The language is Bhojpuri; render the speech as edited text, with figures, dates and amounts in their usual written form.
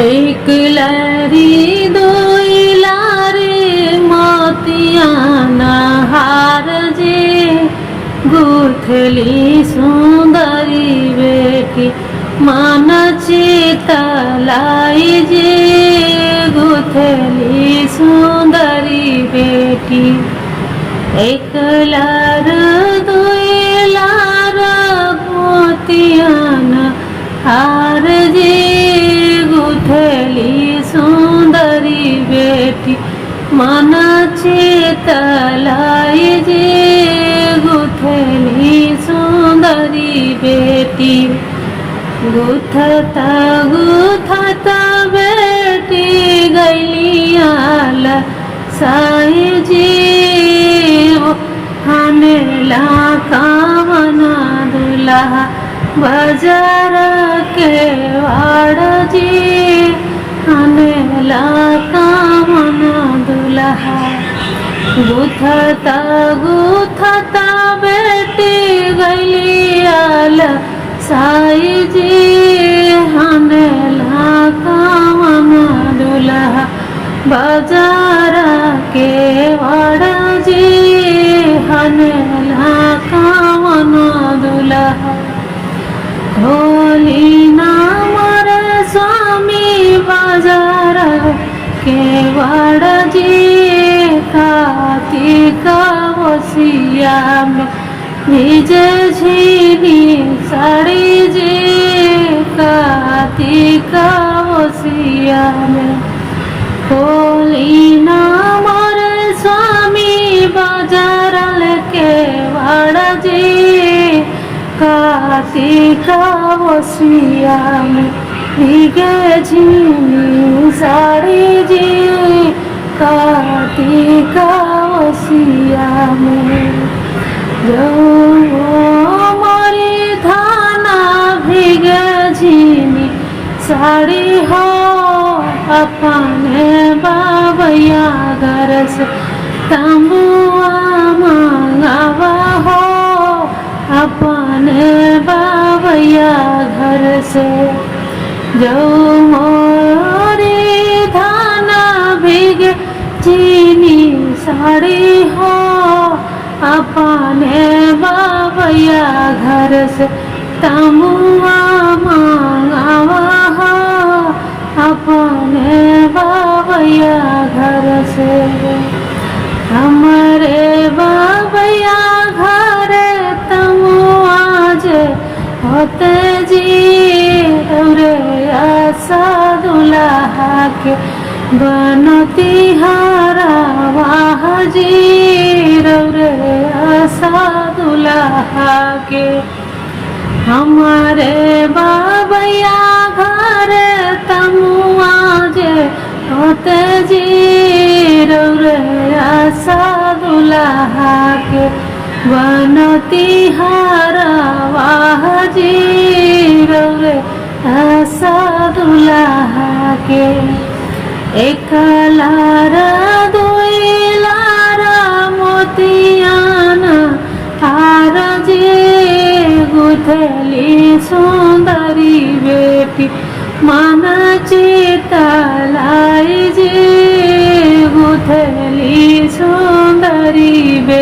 एक लारी दो लारे मोतियाना हार जे गुथली सुंदरी बेटी मन चितलाई जे गुथली सुंदरी बेटी एक लार दो लार मोतियाना हार जे गुथली सुंदरी बेटी मन चितलाई जे गुथली सुंदरी बेटी गुथता गुथता बेटी गैलियाल साई जी हनेला कामना दुल्हा बाजार के वाड़ जी हनेला कामना दुल्हा गुथता गुथता बेटी गैलियाल साई जी हनेला कामना दुल्हा बाजार के वाड़ जी हनेला कामना दुल्हा ढोली नामर स्वामी बाजार के वाड़ जी कार्तिक वसिया में निजे झीनी साड़ी जी कार्तिक वसिया में ढोली नामर स्वामी बाजार के वाड़ जी कार्तिक वसिया में निजे झीनी साड़ी जी कार्तिक वसिया में जो मोरी धाना भीग झीनी साड़ी हो अपने बाबैया घर से तंबुआ मंगावा हो अपने बाबैया घर से जो मोरी धाना भीग चीनी साड़ी हो अपने बाबैया घर से तमुआ मंगावा हो अपने बाबैया घर से हमारे बाबैया घर तमुआ जे होते जी रे आशा दुल्हा के बनती हारा वाह जी रे आशा दुल्हा के हमारे बाबैया घर तमुआ जे होते जी रे आशा दुल्हा के बनती हारा वाह जी रे आशा दुल्हा के एक लारा दो लारा मोतियाना हार जे गुथली सुंदरी बेटी मन चितलाई जे गुथली सुंदरी बेटी।